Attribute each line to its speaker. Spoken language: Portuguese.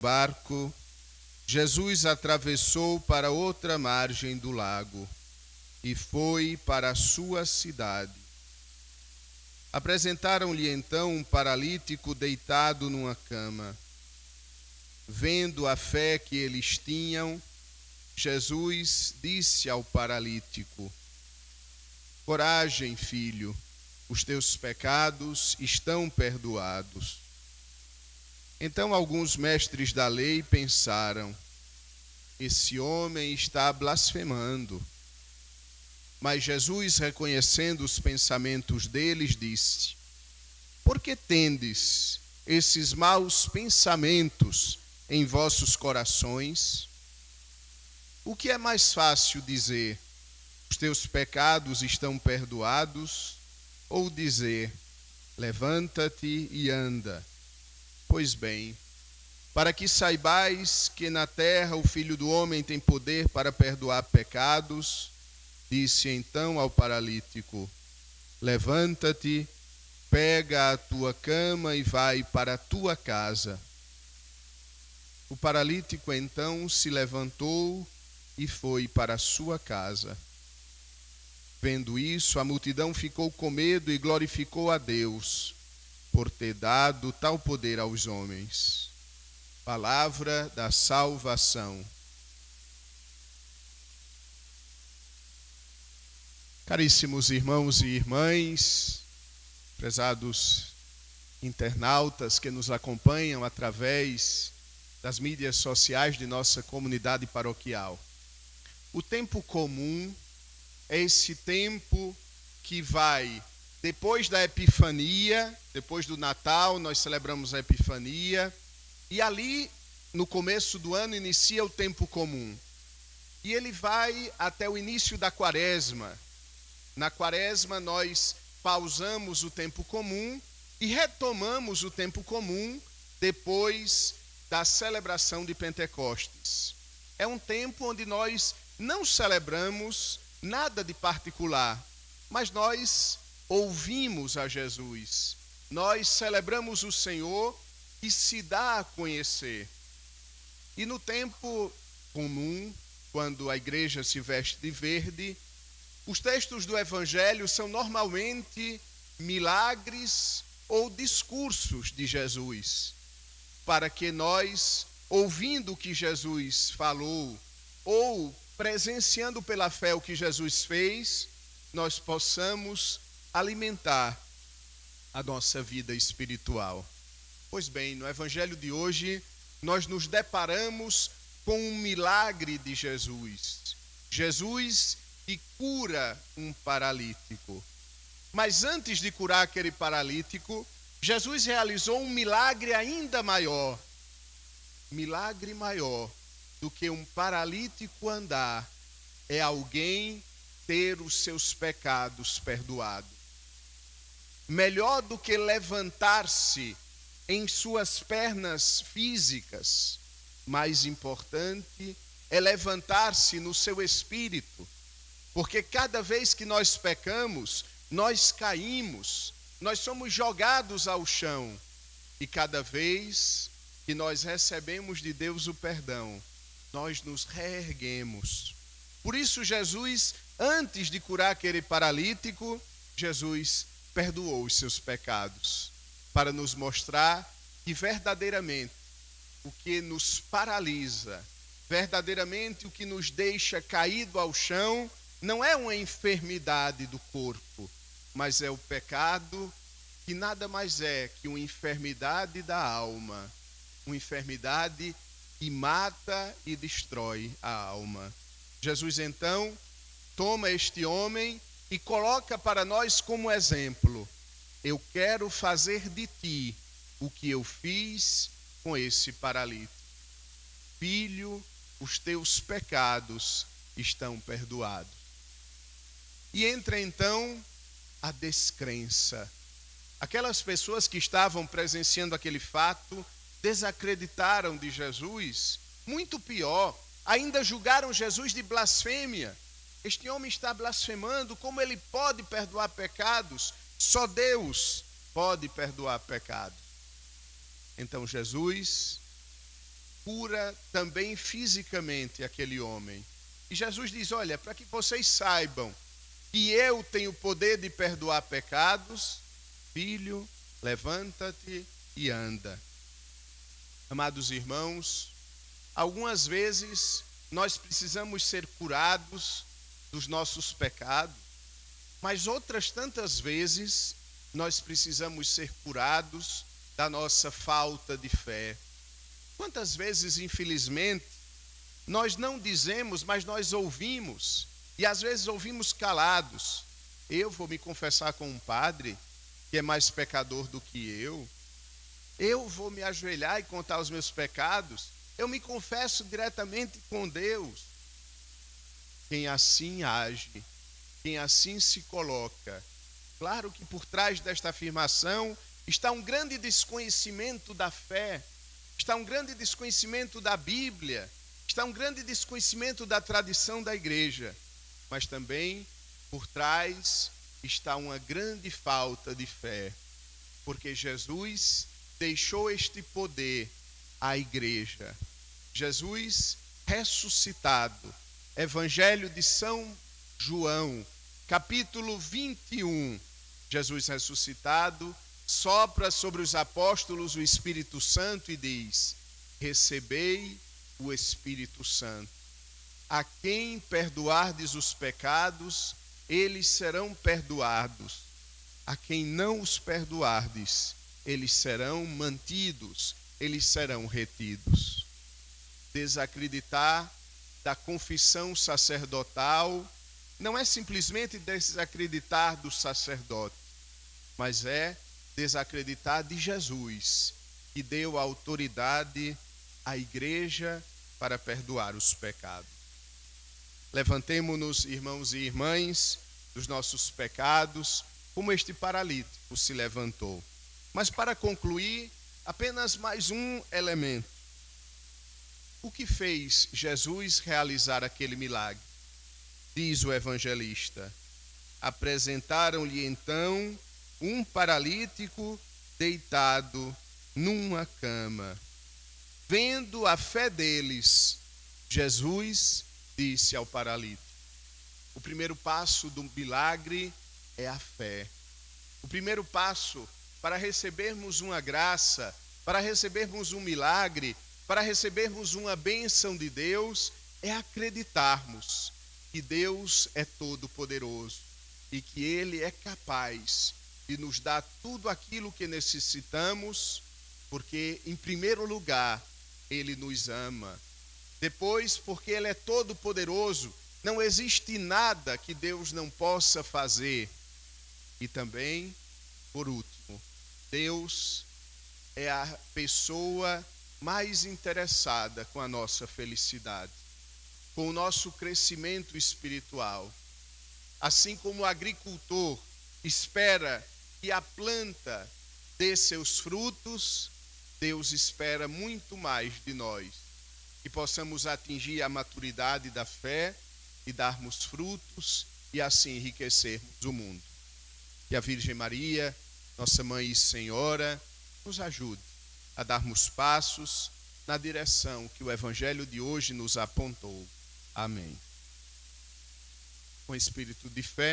Speaker 1: barco, Jesus atravessou para outra margem do lago e foi para a sua cidade. Apresentaram-lhe então um paralítico deitado numa cama. Vendo a fé que eles tinham, Jesus disse ao paralítico: Coragem, filho, os teus pecados estão perdoados. Então alguns mestres da lei pensaram: esse homem está blasfemando. Mas Jesus, reconhecendo os pensamentos deles, disse: Por que tendes esses maus pensamentos em vossos corações? O que é mais fácil dizer: os teus pecados estão perdoados, ou dizer: levanta-te e anda? Pois bem, para que saibais que na terra o Filho do Homem tem poder para perdoar pecados, disse então ao paralítico: levanta-te, pega a tua cama e vai para a tua casa. O paralítico então se levantou e foi para a sua casa. Vendo isso, a multidão ficou com medo e glorificou a Deus por ter dado tal poder aos homens. Palavra da salvação. Caríssimos irmãos e irmãs, prezados internautas que nos acompanham através das mídias sociais de nossa comunidade paroquial. O tempo comum é esse tempo que vai depois da Epifania, depois do Natal, nós celebramos a Epifania, e ali, no começo do ano, inicia o tempo comum. E ele vai até o início da Quaresma. Na Quaresma, nós pausamos o tempo comum e retomamos o tempo comum depois da celebração de Pentecostes. É um tempo onde nós não celebramos nada de particular, mas nós ouvimos a Jesus. Nós celebramos o Senhor que se dá a conhecer. E no tempo comum, quando a igreja se veste de verde, os textos do Evangelho são normalmente milagres ou discursos de Jesus, para que nós, ouvindo o que Jesus falou, ou presenciando pela fé o que Jesus fez, nós possamos alimentar a nossa vida espiritual. Pois bem, no Evangelho de hoje, nós nos deparamos com um milagre de Jesus. Jesus que cura um paralítico. Mas antes de curar aquele paralítico, Jesus realizou um milagre ainda maior. Milagre maior do que um paralítico andar é alguém ter os seus pecados perdoados. Melhor do que levantar-se em suas pernas físicas, mais importante é levantar-se no seu espírito, porque cada vez que nós pecamos, nós caímos, nós somos jogados ao chão, e cada vez que nós recebemos de Deus o perdão, nós nos reerguemos. Por isso Jesus, antes de curar aquele paralítico, Jesus perdoou os seus pecados, para nos mostrar que verdadeiramente o que nos paralisa, verdadeiramente o que nos deixa caído ao chão, não é uma enfermidade do corpo, mas é o pecado, que nada mais é que uma enfermidade da alma, uma enfermidade que mata e destrói a alma. Jesus então toma este homem e coloca para nós como exemplo: eu quero fazer de ti o que eu fiz com esse paralítico. Filho, os teus pecados estão perdoados. E entra então a descrença. Aquelas pessoas que estavam presenciando aquele fato desacreditaram de Jesus. Muito pior, ainda julgaram Jesus de blasfêmia. Este homem está blasfemando, como ele pode perdoar pecados? Só Deus pode perdoar pecados. Então Jesus cura também fisicamente aquele homem. E Jesus diz: olha, para que vocês saibam que eu tenho o poder de perdoar pecados, filho, levanta-te e anda. Amados irmãos, algumas vezes nós precisamos ser curados dos nossos pecados, mas outras tantas vezes nós precisamos ser curados da nossa falta de fé. Quantas vezes, infelizmente, nós não dizemos, mas nós ouvimos, e às vezes ouvimos calados. Eu vou me confessar com um padre que é mais pecador do que eu. Eu vou me ajoelhar e contar os meus pecados. Eu me confesso diretamente com Deus. Quem assim age, quem assim se coloca, claro que por trás desta afirmação está um grande desconhecimento da fé, está um grande desconhecimento da Bíblia, está um grande desconhecimento da tradição da igreja, mas também por trás está uma grande falta de fé, porque Jesus deixou este poder à igreja. Jesus ressuscitado, Evangelho de São João, capítulo 21, Jesus ressuscitado, sopra sobre os apóstolos o Espírito Santo e diz: recebei o Espírito Santo. A quem perdoardes os pecados, eles serão perdoados. A quem não os perdoardes, eles serão mantidos, eles serão retidos. Desacreditar da confissão sacerdotal não é simplesmente desacreditar do sacerdote, mas é desacreditar de Jesus, que deu autoridade à igreja para perdoar os pecados. Levantemo-nos, irmãos e irmãs, dos nossos pecados, como este paralítico se levantou. Mas para concluir, apenas mais um elemento. O que fez Jesus realizar aquele milagre? Diz o evangelista: apresentaram-lhe então um paralítico deitado numa cama. Vendo a fé deles, Jesus disse ao paralítico: o primeiro passo do milagre é a fé. O primeiro passo para recebermos uma graça, para recebermos um milagre, para recebermos uma bênção de Deus, é acreditarmos que Deus é todo-poderoso e que Ele é capaz de nos dar tudo aquilo que necessitamos, porque, em primeiro lugar, Ele nos ama. Depois, porque Ele é todo-poderoso, não existe nada que Deus não possa fazer. E também, por último, Deus é a pessoa mais interessada com a nossa felicidade, com o nosso crescimento espiritual. Assim como o agricultor espera que a planta dê seus frutos, Deus espera muito mais de nós, que possamos atingir a maturidade da fé e darmos frutos e assim enriquecermos o mundo. Que a Virgem Maria, nossa Mãe e Senhora, nos ajude a darmos passos na direção que o Evangelho de hoje nos apontou. Amém. Com espírito de fé,